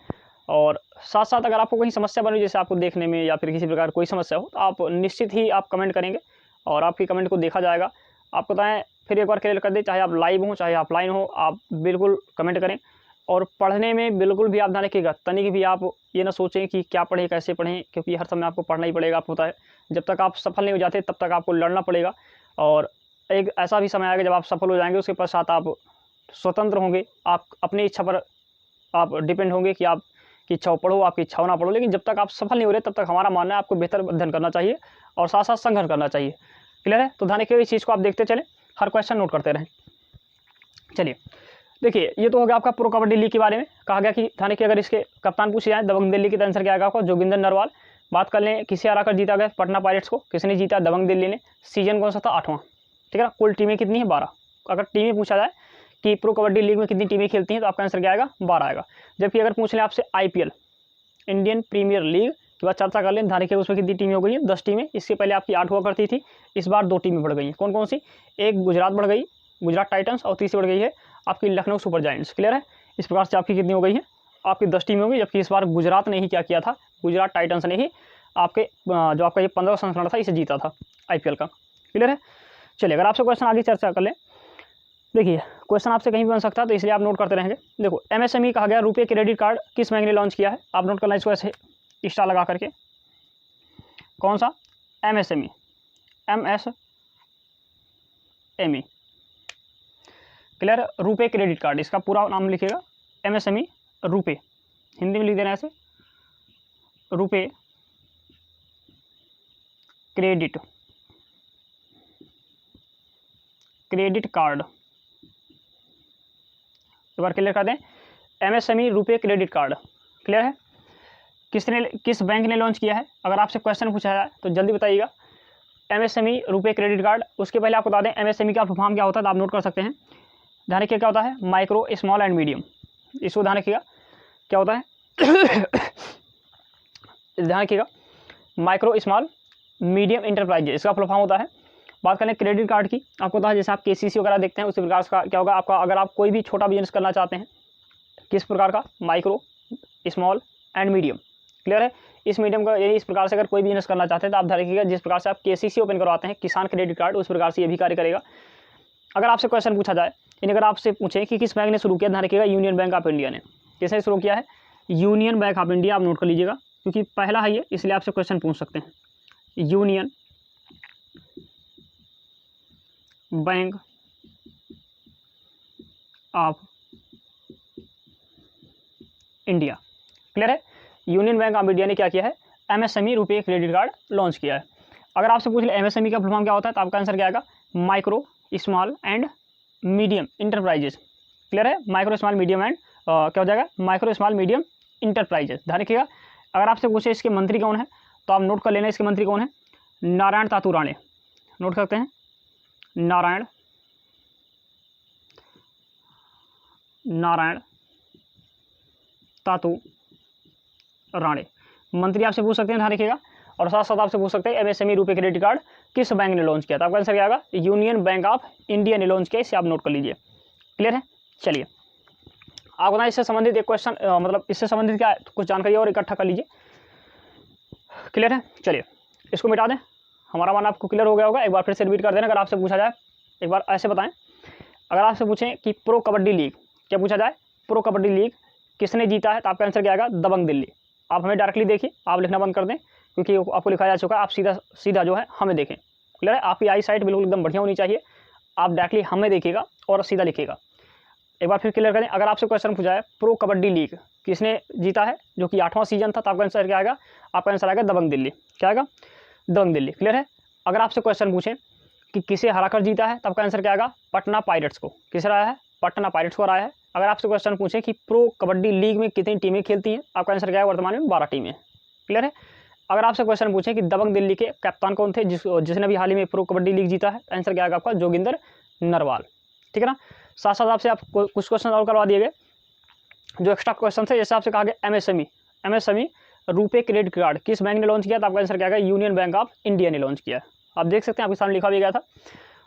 और साथ साथ अगर आपको कोई समस्या बनी, जैसे आपको देखने में या फिर किसी प्रकार कोई समस्या हो, तो आप निश्चित ही आप कमेंट करेंगे और आपकी कमेंट को देखा जाएगा। आपको बताएं, फिर एक बार क्लियर कर दें, चाहे आप लाइव हो चाहे ऑफलाइन हो, आप बिल्कुल कमेंट करें। और पढ़ने में बिल्कुल भी आप ध्यान रखिएगा, तनिक भी आप ये ना सोचें कि क्या पढ़ें कैसे पढ़ें, क्योंकि हर समय आपको पढ़ना ही पड़ेगा। आपको पता है जब तक आप सफल नहीं हो जाते तब तक आपको लड़ना पड़ेगा, और एक ऐसा भी समय आएगा जब आप सफल हो जाएंगे, उसके पश्चात आप स्वतंत्र होंगे, आप अपनी इच्छा पर आप डिपेंड होंगे कि आप की इच्छा पढ़ो, आपकी इच्छा ना पढ़ो। लेकिन जब तक आप सफल नहीं हो रहे तब तक हमारा मानना है आपको बेहतर अध्ययन करना चाहिए और साथ साथ संघर्ष करना चाहिए, क्लियर है। तो ध्यान रखिए इस चीज़ को आप देखते चलें, हर क्वेश्चन नोट करते रहें। चलिए देखिए ये तो हो गया आपका प्रो कबड्डी लीग के बारे में। कहा गया कि ध्यान रखिए अगर इसके कप्तान पूछे जाए दबंग दिल्ली की, तो आंसर क्या आएगा आपका, जोगिंदर नरवाल। बात कर लें किसे हरा कर जीता गया, पटना पायरेट्स को। किसने जीता, दबंग दिल्ली ने। सीजन कौन सा था, 8वां, ठीक है ना। कुल टीमें कितनी है, 12। अगर टीमें पूछा जाए कि प्रो कबड्डी लीग में कितनी टीमें खेलती हैं, तो आपका आंसर क्या आएगा, 12 आएगा। जबकि अगर पूछ लें आपसे IPL इंडियन प्रीमियर लीग की बात चर्चा कर लें, ध्यान रखिए उसमें कितनी टीमें हो गई हैं, 10 टीमें। इससे पहले आपकी 8 हुआ करती थी, इस बार 2 टीमें बढ़ गई हैं। कौन कौन सी, एक गुजरात बढ़ गई, गुजरात टाइटंस, और तीसरी बढ़ गई है आपकी लखनऊ सुपर जायंट्स, क्लियर है। इस प्रकार से आपकी कितनी हो गई है, आपकी 10 टीमें होगी। जबकि इस बार गुजरात ने ही क्या किया था, गुजरात टाइटंस ने ही आपके जो आपका ये 15वां संस्करण था इसे जीता था IPL का, क्लियर है। चलिए अगर आपसे क्वेश्चन आगे चर्चा कर लें, देखिए क्वेश्चन आपसे कहीं भी बन सकता है, तो इसलिए आप नोट करते रहेंगे। देखो MSME कहा गया, रुपये क्रेडिट कार्ड किस बैंक ने लॉन्च किया है, आप नोट करना इसको ऐसे स्टार लगा करके। कौन सा, MSME, क्लियर। रुपये क्रेडिट कार्ड, इसका पूरा नाम लिखिएगा MSME रुपये, हिंदी में लिख देना ऐसे, रुपये क्रेडिट कार्ड। एक बार क्लियर कर दें, MSME रुपये क्रेडिट कार्ड, क्लियर है। किस बैंक ने लॉन्च किया है, अगर आपसे क्वेश्चन पूछा जाए तो जल्दी बताइएगा। MSME रुपये क्रेडिट कार्ड। उसके पहले आपको बता दें MSME का फॉर्म क्या होता है, तो आप नोट कर सकते हैं। ध्यान रखिए क्या होता है, माइक्रो स्मॉल एंड मीडियम, इसको ध्यान रखिएगा क्या होता है। ध्यान रखिएगा, माइक्रो स्मॉल मीडियम इंटरप्राइजेज इसका फुल फॉर्म होता है। बात करें क्रेडिट कार्ड की, आपको पता है जैसे आप केसीसी वगैरह देखते हैं उसी प्रकार का क्या होगा आपका, अगर आप कोई भी छोटा बिजनेस करना चाहते हैं, किस प्रकार का, micro small and medium, clear है। इस मीडियम का यानी इस प्रकार से अगर कोई बिजनेस करना चाहते हैं तो आप ध्यान रखिएगा जिस प्रकार से आप केसीसी ओपन करवाते हैं किसान क्रेडिट कार्ड, उस प्रकार से ये भी कार्य करेगा। अगर आपसे क्वेश्चन पूछा जाए, यानी अगर आपसे पूछे कि किस बैंक ने शुरू किया, ध्यान रखिएगा यूनियन बैंक ऑफ इंडिया ने। किसने शुरू किया है? यूनियन बैंक ऑफ इंडिया, आप नोट कर लीजिएगा क्योंकि पहला है ये, इसलिए आपसे क्वेश्चन पूछ सकते हैं। Union bank of India, clear है। यूनियन बैंक ऑफ इंडिया ने क्या किया है? एमएसएमई रुपए क्रेडिट कार्ड लॉन्च किया है। अगर आपसे पूछ ले एमएसएमई का फुल फॉर्म क्या होता है तो आपका आंसर क्या आएगा? Micro small and medium enterprises, clear है। माइक्रो स्मॉल मीडियम एंड क्या हो जाएगा? Micro small medium enterprises. ध्यान रखिएगा, अगर आपसे पूछे इसके मंत्री कौन है तो आप नोट कर लेना इसके मंत्री कौन है? नारायण तातू राणे, नोट करते हैं, नारायण तातू राणे मंत्री आपसे पूछ सकते हैं, ध्यान रखिएगा। और साथ साथ आपसे पूछ सकते हैं एमएसएमई रुपए क्रेडिट कार्ड किस बैंक ने लॉन्च किया, तो आपका आंसर क्या आएगा? यूनियन बैंक ऑफ इंडिया ने लॉन्च किया, इसे आप नोट कर लीजिए, क्लियर है। चलिए आप बताएं इससे संबंधित एक क्वेश्चन, मतलब इससे संबंधित क्या कुछ जानकारी और इकट्ठा कर लीजिए, क्लियर है। चलिए इसको मिटा दें, हमारा मान आपको क्लियर हो गया होगा। एक बार फिर से रिपीट कर देना, अगर आपसे पूछा जाए एक बार ऐसे बताएं, अगर आपसे पूछें कि प्रो कबड्डी लीग, क्या पूछा जाए? प्रो कबड्डी लीग किसने जीता है तो आपका आंसर क्या आएगा? दबंग दिल्ली। आप हमें डायरेक्टली देखिए, आप लिखना बंद कर दें क्योंकि आपको लिखा जा चुका है, आप सीधा सीधा जो है हमें देखें, क्लियर है। आपकी आई साइट बिल्कुल एकदम बढ़िया होनी चाहिए, आप डायरेक्टली हमें देखिएगा और सीधा लिखिएगा। एक बार फिर क्लियर करें, अगर आपसे क्वेश्चन पूछा है प्रो कबड्डी लीग किसने जीता है जो कि 8वां सीजन था तो आपका आंसर क्या आएगा? आपका आंसर आएगा दबंग दिल्ली। क्या आएगा? दबंग दिल्ली, क्लियर है। अगर आपसे क्वेश्चन पूछें कि किसे हराकर जीता है तो आपका आंसर क्या आएगा? पटना पायरेट्स को। किसे हराया है? पटना पायरेट्स को हराया है। अगर आपसे क्वेश्चन पूछे कि प्रो कबड्डी लीग में कितनी टीमें खेलती हैं, आपका आंसर क्या है? वर्तमान में 12 टीमें, क्लियर है। अगर आपसे क्वेश्चन पूछे कि दबंग दिल्ली के कप्तान कौन थे जिसने भी हाल ही में प्रो कबड्डी लीग जीता है, आंसर क्या आएगा आपका? जोगिंदर नरवाल, ठीक है ना। साथ साथ आपसे कुछ क्वेश्चन और करवा दिए गए जो एक्स्ट्रा क्वेश्चन थे, जैसे आपसे कहा गया एमएसएमई रुपे क्रेडिट कार्ड किस बैंक ने लॉन्च किया, तो आपका आंसर क्या आएगा? यूनियन बैंक ऑफ इंडिया ने लॉन्च किया। आप देख सकते हैं आपके सामने लिखा भी गया था।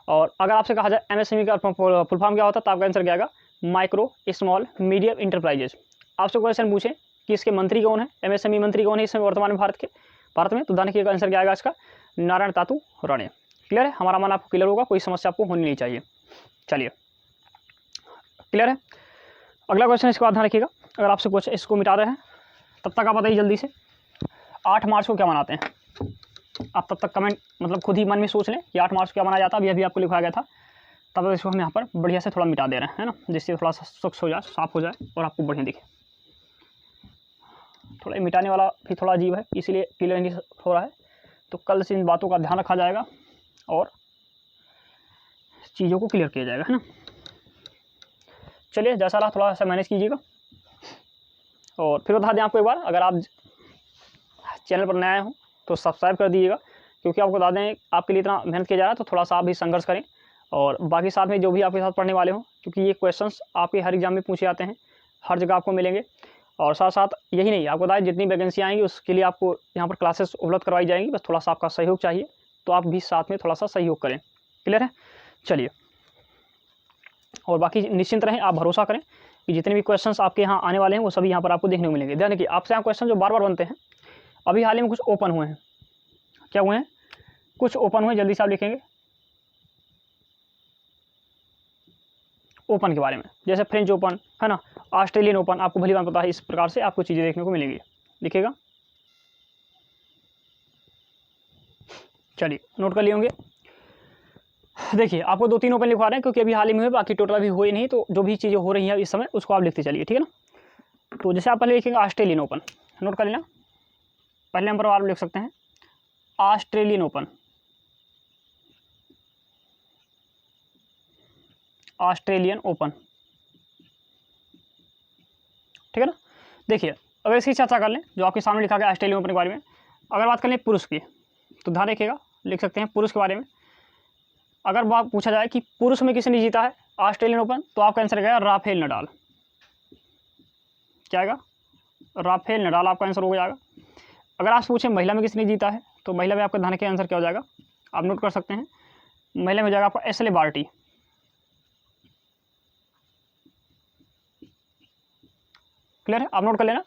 और अगर आपसे कहा जाए एमएसएमई का फुल फॉर्म क्या होता है तो आपका आंसर क्या आएगा? Micro small medium enterprises. आपसे क्वेश्चन पूछे कि इसके मंत्री कौन है, एमएसएमई मंत्री कौन है इस समय वर्तमान में भारत में, तो ध्यान रखिएगा आंसर क्या आएगा इसका? नारायण तातू राणे, क्लियर है। हमारा मान आपको क्लियर होगा, कोई समस्या आपको होनी नहीं चाहिए। चलिए क्लियर है। अगला क्वेश्चन इसके बाद ध्यान रखिएगा, अगर आपसे कुछ इसको मिटा रहे हैं तब तक आप बताइए जल्दी से 8 मार्च को क्या मनाते हैं। आप तब तक कमेंट मतलब खुद ही मन में सोच लें कि 8 मार्च को क्या मनाया जाता है, अभी आपको लिखवाया गया था, तब इसको हम यहाँ पर बढ़िया से थोड़ा मिटा दे रहे हैं, है ना, जिससे थोड़ा सा स्वच्छ हो जाए, साफ हो जाए और आपको बढ़िया दिखे। थोड़ा मिटाने वाला भी थोड़ा अजीब है, इसलिए क्लियर नहीं हो रहा है, तो कल से इन बातों का ध्यान रखा जाएगा और चीज़ों को क्लियर किया जाएगा, है ना। चलिए जैसा रहा थोड़ा सा मैनेज कीजिएगा। और फिर बता दें आपको एक बार, अगर आप चैनल पर नए आए हो तो सब्सक्राइब कर दीजिएगा, क्योंकि आपको बता दें आपके लिए इतना मेहनत किया जा रहा है, तो थोड़ा सा आप भी संघर्ष करें। और बाकी साथ में जो भी आपके साथ पढ़ने वाले हों, क्योंकि ये क्वेश्चंस आपके हर एग्जाम में पूछे जाते हैं, हर जगह आपको मिलेंगे। और साथ साथ यही नहीं, आपको बताएं जितनी वैकेंसी आएंगी उसके लिए आपको यहाँ पर क्लासेस उपलब्ध करवाई जाएंगी, बस थोड़ा सा आपका सहयोग चाहिए, तो आप भी साथ में थोड़ा सा सहयोग करें, क्लियर है। चलिए, और बाकी निश्चिंत रहें, आप भरोसा करें कि जितने भी क्वेश्चंस आपके यहाँ आने वाले हैं वो सभी यहाँ पर आपको देखने को मिलेंगे। ध्यान रखिए, आपसे यहाँ क्वेश्चन जो बार बार बनते हैं, अभी हाल ही में कुछ ओपन हुए हैं, क्या हुए हैं? कुछ ओपन हुए, जल्दी से आप लिखेंगे ओपन के बारे में, जैसे फ्रेंच ओपन है ना, ऑस्ट्रेलियन ओपन, आपको भली बात पता है, इस प्रकार से आपको चीज़ें देखने को मिलेंगी, लिखेगा। चलिए नोट कर लिए होंगे। देखिए आपको 2-3 ओपन लिखवा रहे हैं क्योंकि अभी हाल ही में हुए, बाकी टोटल अभी हुए नहीं, तो जो भी चीज़ें हो रही हैं इस समय उसको आप लिखते चलिए, ठीक है ना। तो जैसे आप पहले लिखेंगे ऑस्ट्रेलियन ओपन, नोट कर लेना, पहले नंबर पर आप लिख सकते हैं ऑस्ट्रेलियन ओपन, ऑस्ट्रेलियन ओपन, ठीक है ना। देखिए अगर इसकी चर्चा कर लें, जो आपके सामने लिखा गया ऑस्ट्रेलियन ओपन के बारे में, अगर बात कर लें पुरुष की, तो ध्यान रखिएगा, लिख सकते हैं पुरुष के बारे में। अगर बात पूछा जाए कि पुरुष में किसने जीता है ऑस्ट्रेलियन ओपन, तो आपका आंसर क्या है? Rafael Nadal. क्या आएगा? राफेल नडाल आपका आंसर हो जाएगा। अगर आप पूछें महिला में किसने जीता है, तो महिला में आपका ध्यान के आंसर क्या हो जाएगा, आप नोट कर सकते हैं। महिला में हो जाएगा आपका एशले बार्टी। क्लियर है, आप नोट कर लेना।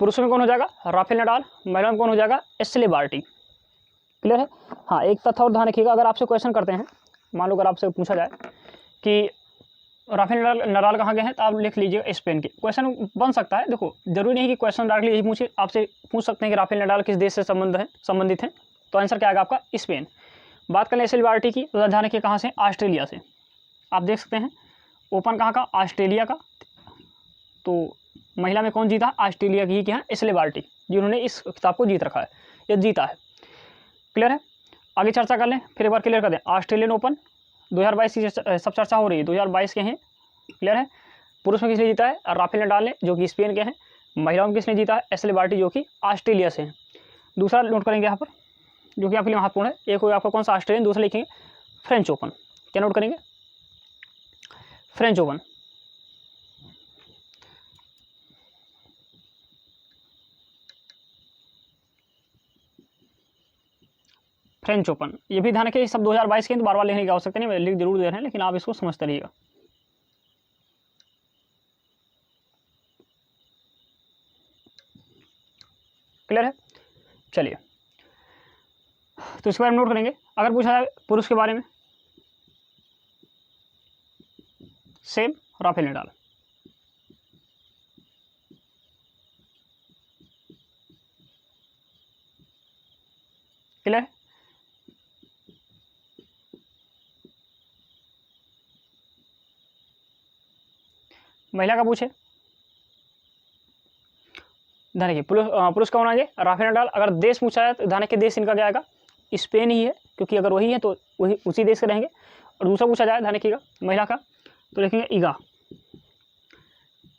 पुरुषों में कौन हो जाएगा, राफेल नडाल। महिला में कौन हो जाएगा, एशले बार्टी। क्लियर है। हाँ, एक तथ्य और ध्यान रखिएगा, अगर आपसे क्वेश्चन करते हैं, मान लो अगर आपसे पूछा जाए कि राफेल नडाल कहाँ गए हैं, तो आप लिख लीजिएगा स्पेन के। क्वेश्चन बन सकता है, देखो जरूरी नहीं कि क्वेश्चन डायरेक्टली यही पूछे, आपसे पूछ सकते हैं कि राफेल नडाल किस देश से संबंधित हैं, तो आंसर क्या आएगा आपका, स्पेन। बात करें एशले बार्टी की, तो ध्यान रखिए कहाँ से, ऑस्ट्रेलिया से। आप देख सकते हैं ओपन कहाँ का, ऑस्ट्रेलिया का। तो महिला में कौन जीता, ऑस्ट्रेलिया की ही क्या है, एशले बार्टी, जिन्होंने इस खिताब को जीत रखा है, ये जीता है। क्लियर है, आगे चर्चा कर लें, फिर एक बार क्लियर कर दें। ऑस्ट्रेलियन ओपन 2022 की सब चर्चा हो रही है, 2022 के हैं। क्लियर है। पुरुष में किसने जीता है, राफेल नडाल ने, जो कि स्पेन के हैं। महिलाओं में किसने जीता है, एशले बार्टी, जो कि ऑस्ट्रेलिया से हैं। दूसरा नोट करेंगे यहाँ पर, जो कि आपके लिए महत्वपूर्ण है, एक होगा आपका कौन सा, ऑस्ट्रेलियन, दूसरा लिखेंगे फ्रेंच ओपन। क्या नोट करेंगे, फ्रेंच ओपन। फ्रेंच ओपन, ये भी ध्यान रखिए, सब 2022 के हैं, तो बार बार लिखने की आवश्यकता नहीं, लिख जरूर दे रहे हैं, लेकिन आप इसको समझते रहिएगा। क्लियर है, चलिए, तो इसके बारे में नोट करेंगे। अगर पूछा जाए पुरुष के बारे में, सेम राफेल नडाल। क्लियर है। महिला का पूछे, ध्यान रखिए, पुरुष का होना है राफेल नडाल। अगर देश पूछा जाए तो ध्यान रखिए, देश इनका क्या आएगा, स्पेन ही है, क्योंकि अगर वही है तो वही उसी देश के रहेंगे। और दूसरा पूछा जाए, ध्यान रखिएगा महिला का, तो लिखेंगे ईगा।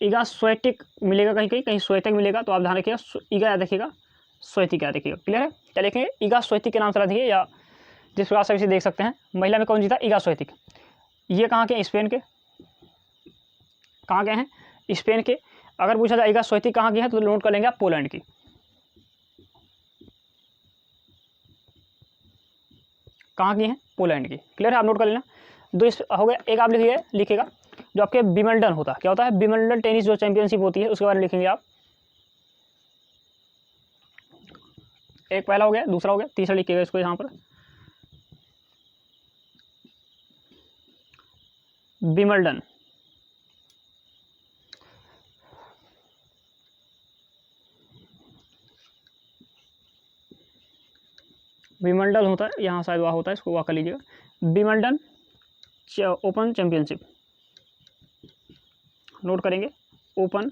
ईगा स्वेटिक मिलेगा, कहीं कहीं कहीं स्वेतिक मिलेगा, तो आप ध्यान रखिएगा, ईगा याद रखिएगा, स्वेतिक याद रखिएगा। क्लियर है, क्या लिखेंगे, ईगा स्वेतिक के नाम से रखिए, या जिस प्रकार से इसे देख सकते हैं। महिला में कौन जीता, ईगा स्वेतिक। ये कहाँ के, स्पेन के। कहाँ के हैं, स्पेन के। अगर पूछा जाएगा स्वेतिक कहाँ की है, तो नोट कर लेंगे आप, पोलैंड की। कहाँ की है, पोलैंड की। क्लियर है, आप नोट कर लेना। दो इस हो गया, एक आप लिखिएगा जो आपके विंबलडन होता है, क्या होता है, विंबलडन टेनिस जो चैंपियनशिप होती है, उसके बारे में लिखेंगे आप। एक पहला हो गया, दूसरा हो गया, तीसरा लिखिएगा इसको यहाँ पर, विंबलडन। विंबलडन होता है, यहाँ शायद वहाँ होता है, इसको वहाँ कर लीजिएगा, विंबलडन ओपन चैंपियनशिप। नोट करेंगे, ओपन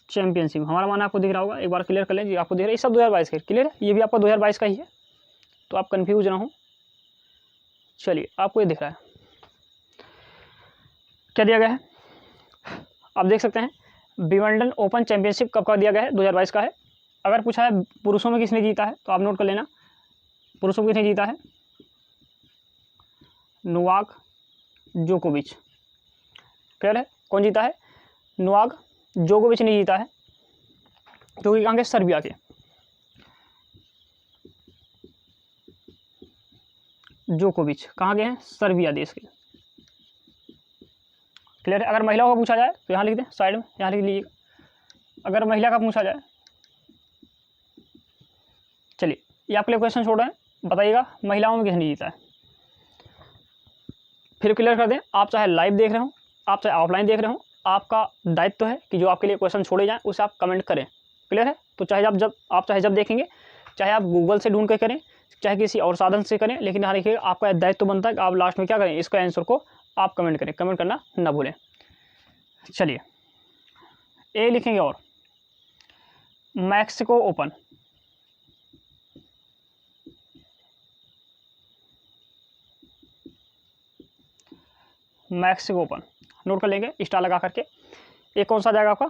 चैंपियनशिप। हमारा माना आपको दिख रहा होगा, एक बार क्लियर कर लें जी, आपको दिख रहा है, ये सब 2022 के। क्लियर है, ये भी आपका 2022 का ही है, तो आप कंफ्यूज ना हो। चलिए, आपको ये दिख रहा है, क्या दिया गया है, आप देख सकते हैं, विंबलडन ओपन चैंपियनशिप कब का दिया गया है, 2022 का है। अगर पूछा है पुरुषों में किसने जीता है, तो आप नोट कर लेना, पुरुषों में किसने जीता है, नोवाक जोकोविच। क्लियर है, कौन जीता है, नोवाक जोकोविच ने जीता है, जो कि कहाँ के, सर्बिया के। जोकोविच कहाँ के हैं, सर्बिया देश के। क्लियर है। अगर महिलाओं का पूछा जाए तो यहाँ लिख दें साइड में, यहाँ लिख लीजिएगा। अगर महिला का पूछा जाए, चलिए ये आपके लिए क्वेश्चन छोड़ रहे हैं, बताइएगा महिलाओं में किसने जीता है। फिर क्लियर कर दें, आप चाहे लाइव देख रहे हो, आप चाहे ऑफलाइन देख रहे हो, आपका दायित्व है कि जो आपके लिए क्वेश्चन छोड़े जाएँ उसे आप कमेंट करें। क्लियर है, तो चाहे आप जब देखेंगे, चाहे आप गूगल से ढूंढ के करें, चाहे किसी और साधन से करें, लेकिन हाँ देखिए आपका दायित्व बनता है कि आप लास्ट में क्या करें, इसका आंसर को आप कमेंट करें, कमेंट करना ना भूलें। चलिए, ए लिखेंगे, और Mexico open, Mexico open note कर लेंगे स्टार लगा करके। एक कौन सा जाएगा आपका,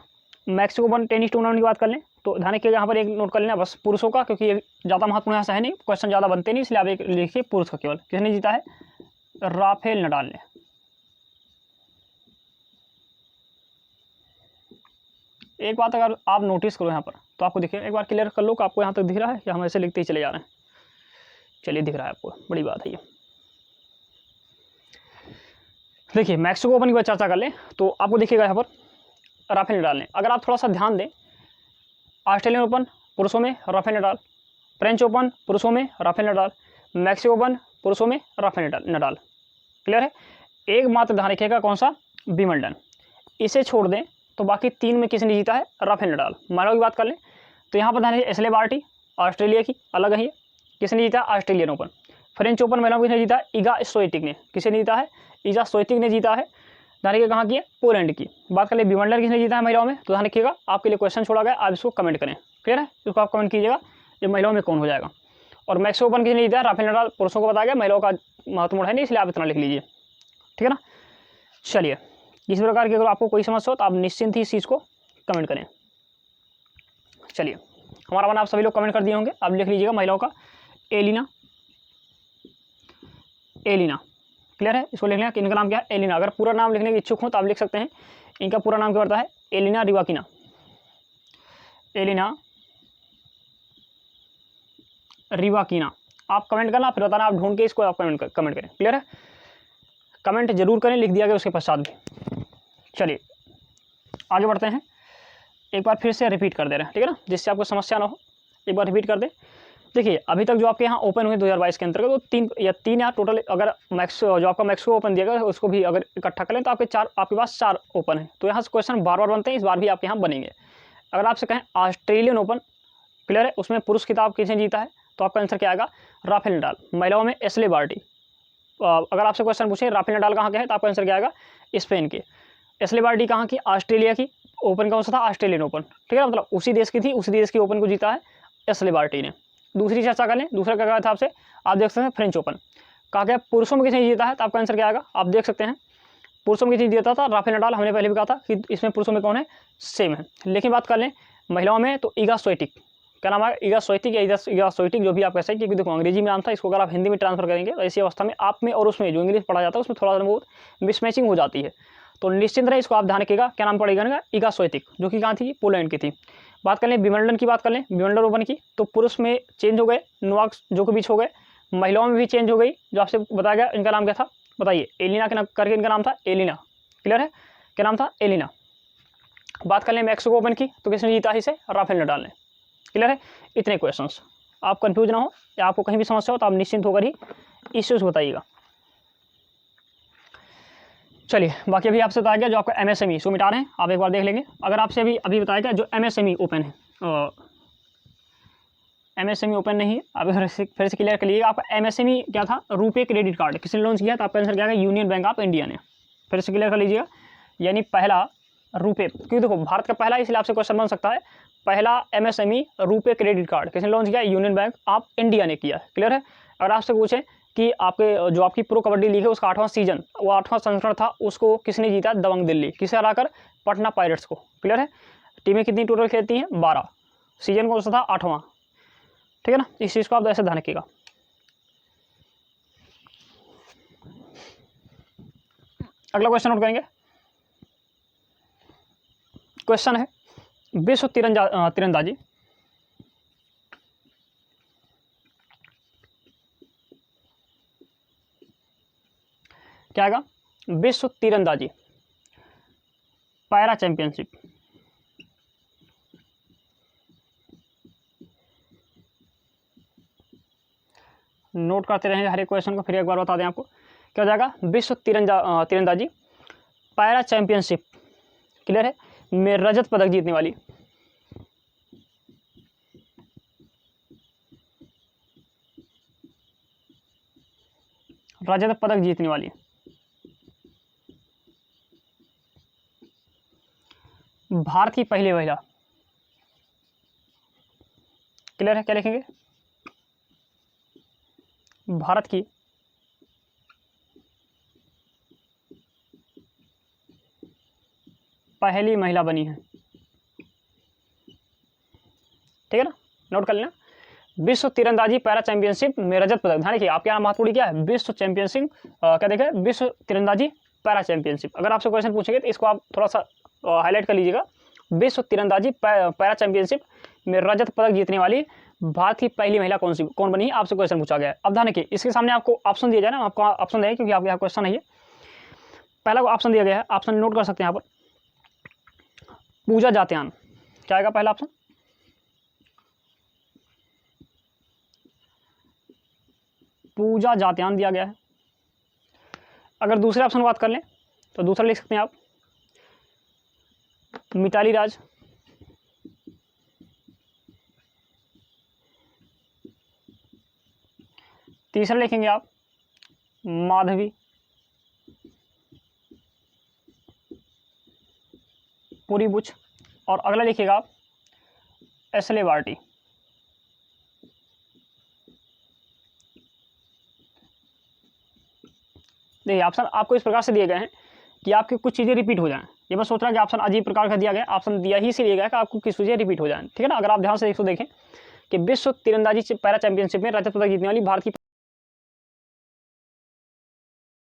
मैक्सिको ओपन टेनिस टूर्नामेंट की बात कर लें तो ध्यान रखिएगा यहाँ पर एक नोट कर लेना बस, पुरुषों का, क्योंकि ये ज़्यादा महत्वपूर्ण यहाँ से है नहीं, क्वेश्चन ज़्यादा बनते नहीं, इसलिए आप एक लिखिए पुरुष का केवल। किसने जीता है, राफेल नडाल ने। एक बात अगर आप नोटिस करो यहाँ पर तो आपको दिखेगा, एक बार क्लियर कर लो कि आपको यहाँ तक दिख रहा है या हम ऐसे लिखते ही चले जा रहे हैं। चलिए दिख रहा है आपको, बड़ी बात है ये। देखिए मैक्सिको ओपन की बात चर्चा कर लें तो आपको दिखेगा यहाँ पर राफेल नडाल ने, अगर आप थोड़ा सा ध्यान दें, ऑस्ट्रेलियन ओपन पुरुषों में राफेल नडाल, फ्रेंच ओपन पुरुषों में राफेल नडाल, मैक्सिको ओपन पुरुषों में राफेल नडाल। क्लियर है। एकमात्र ध्यान रखिएगा कौन सा, विंबलडन। इसे छोड़ दें तो बाकी 3 में किसने जीता है, राफेल नडाल। महिलाओं की बात कर लें तो यहाँ पर ध्यान रखिए एशले बार्टी ऑस्ट्रेलिया की अलग है, किसने जीता, ऑस्ट्रेलियन ओपन। फ्रेंच ओपन महिलाओं किसने जीता, इगा स्विएटेक ने, किसने जीता है, इगा स्विएटेक ने जीता है। ध्यान रखिएगा कहाँ की है, पोलैंड की। बात कर ले विंबलडन किसने जीता है महिलाओं में, तो ध्यान रखिएगा आपके लिए क्वेश्चन छोड़ा गया, आप इसको कमेंट करें। क्लियर है, इसको आप कमेंट कीजिएगा ये महिलाओं में कौन हो जाएगा। और मैक्सिको ओपन किसने जीता है, राफेल नडाल। पुरुषों को बताया गया, महिलाओं का महत्वपूर्ण है नहीं, इसलिए आप इतना लिख लीजिए। ठीक है ना। चलिए इस प्रकार की अगर आपको कोई समस्या हो तो आप निश्चिंत ही इस चीज़ को कमेंट करें। चलिए हमारा मन आप सभी लोग कमेंट कर दिए होंगे, आप लिख लीजिएगा महिलाओं का एलिना। क्लियर है, इसको लिख लें कि इनका नाम क्या है, एलिना। अगर पूरा नाम लिखने के इच्छुक हो तो आप लिख सकते हैं, इनका पूरा नाम क्या होता है, एलिना रिवाकिना। एलिना रिवाकिना। आप कमेंट करना, फिर बताना आप ढूंढ के इसको आप कमेंट करें। क्लियर है, कमेंट जरूर करें, लिख दिया गया उसके पश्चात भी। चलिए आगे बढ़ते हैं, एक बार फिर से रिपीट कर दे रहे हैं, ठीक है ना, जिससे आपको समस्या ना हो। एक बार रिपीट कर दे। देखिए अभी तक जो आपके यहाँ ओपन हुए 2022 के अंतर्गत वो तीन या टोटल, अगर जो आपका मैक्सिको ओपन दिया गया उसको भी अगर इकट्ठा करें तो आपके पास 4 ओपन है। तो यहाँ से क्वेश्चन बार बार बनते हैं, इस बार भी आपके यहाँ बनेंगे। अगर आपसे कहें ऑस्ट्रेलियन ओपन, क्लियर है, उसमें पुरुष खिताब किसने जीता है, तो आपका आंसर क्या आएगा, राफेल नडाल। महिलाओं में एशले बार्टी। अगर आपसे क्वेश्चन पूछे राफेल नडाल कहाँ के हैं, तो आपका आंसर क्या आएगा, स्पेन के। एशले बार्टी कहाँ की, ऑस्ट्रेलिया की। ओपन कौन सा था, ऑस्ट्रेलियन ओपन। ठीक है, मतलब उसी देश की थी, उसी देश की ओपन को जीता है एशले बार्टी ने। दूसरी चर्चा कर लें, दूसरा क्या कहा था आपसे, आप देख सकते हैं फ्रेंच ओपन। कहा गया पुरुषों में किसने जीता है, तो आपका आंसर क्या आएगा, आप देख सकते हैं पुरुषों में किसने जीता था, राफेल नडाल। हमने पहले भी कहा था कि इसमें पुरुषों में कौन है, सेम है। लेकिन बात कर लें महिलाओं में तो इगा स्विएटेक, क्या नाम है, इगा स्विएटेक या इगा स्विएटेक, जो भी आप कह सकते हैं, क्योंकि देखो अंग्रेजी में नाम था, इसको अगर आप हिंदी में ट्रांसफर करेंगे तो ऐसी अवस्था में आप में और उसमें जो इंग्लिश पढ़ा जाता है उसमें थोड़ा बहुत मिसमैचिंग हो जाती है। तो निश्चिंत रहे, इसको आप ध्यान रखिएगा, क्या नाम पड़ेगा ना, इगा स्विएटेक, जो कि कहाँ थी, पोलैंड की थी। बात कर लें विंबलडन की, बात कर लें विंबलडन ओपन की, तो पुरुष में चेंज हो गए, नोवाक जोकोविच हो गए। महिलाओं में भी चेंज हो गई, जो आपसे बताया गया, इनका नाम क्या था, बताइए, एलिना के करके इनका नाम था, एलिना। क्लियर है, क्या नाम था, एलिना। बात कर लें मैक्सिको ओपन की, तो किसने जीता है इसे, राफेल नडाल ने। क्लियर है, इतने क्वेश्चंस, आप कंफ्यूज ना हो या आपको कहीं भी समस्या हो तो आप निश्चिंत होकर ही इश्यूज बताइएगा। चलिए बाकी अभी आपसे बताया गया जो आपका MSME, इसको मिटा रहे हैं, आप एक बार देख लेंगे। अगर आपसे अभी बताया गया जो MSME ओपन है, MSME ओपन नहीं, आप फिर से क्लियर कर लीजिएगा। आपका MSME क्या था, रुपे क्रेडिट कार्ड किसने लॉन्च किया, तो आपका आंसर क्या है, यूनियन बैंक ऑफ इंडिया ने। फिर से क्लियर कर लीजिएगा, यानी पहला रुपे, क्योंकि देखो भारत का पहला, इसलिए आपसे क्वेश्चन बन सकता है, पहला MSME रुपे क्रेडिट कार्ड किसने लॉन्च किया, यूनियन बैंक ऑफ इंडिया ने किया। क्लियर है। अगर आपसे पूछें कि आपकी प्रो कबड्डी लीग है उसका 8वां सीजन, वो 8वां संस्करण था, उसको किसने जीता, दबंग दिल्ली, किसे हराकर, पटना पायरेट्स को। क्लियर है। टीमें कितनी टोटल खेलती हैं, 12। सीजन कौन सा था, 8वां। ठीक है ना, इस चीज़ को आप ऐसे ध्यान रखिएगा। अगला क्वेश्चन नोट करेंगे। क्वेश्चन है विश्व तीरंदाजी क्या आएगा, विश्व तीरंदाजी पैरा चैंपियनशिप। नोट करते रहेंगे हर एक क्वेश्चन को, फिर एक बार बता दें आपको क्या हो जाएगा, विश्व तीरंदाजी पैरा चैंपियनशिप। क्लियर है, में रजत पदक जीतने वाली, रजत पदक जीतने वाली भारत की पहली महिला। क्लियर है, क्या लिखेंगे, भारत की पहली महिला बनी है। ठीक है ना, नोट कर लेना, विश्व तीरंदाजी पैरा चैंपियनशिप में रजत पदक। ध्यान रखिए आपके यहाँ महत्वपूर्ण क्या है, विश्व चैंपियनशिप, क्या देखें, विश्व तीरंदाजी पैरा चैंपियनशिप। अगर आपसे क्वेश्चन पूछेंगे तो इसको आप थोड़ा सा हाईलाइट कर लीजिएगा, विश्व तीरंदाजी पैरा चैंपियनशिप में रजत पदक जीतने वाली भारत की पहली महिला कौन बनी? आपसे क्वेश्चन पूछा गया है। अब ध्यान रखिए, इसके सामने आपको ऑप्शन दिया जाए ना, आपको ऑप्शन दिया क्योंकि आपके यहाँ क्वेश्चन है ये। पहला ऑप्शन दिया गया है, ऑप्शन नोट कर सकते हैं यहाँ पर, पूजा जात्यान। क्या आएगा पहला ऑप्शन? पूजा जात्यान दिया गया है। अगर दूसरे ऑप्शन की बात कर लें तो दूसरा लिख सकते हैं आप, मिताली राज। तीसरा लिखेंगे आप माधवी पुरी बुच, और अगला लिखिएगा आप एशले बार्टी। देखिए ऑप्शन आपको इस प्रकार से दिए गए हैं कि आपकी कुछ चीज़ें रिपीट हो जाएं। ये मैं सोच रहा कि ऑप्शन अजीब प्रकार का दिया गया, ऑप्शन दिया ही इसीलिए गया कि आपको कुछ चीज़ें रिपीट हो जाएं, ठीक है ना। अगर आप ध्यान से देखें कि विश्व तीरंदाजी पैरा चैंपियनशिप में रजत पदक जीतने वाली भारत की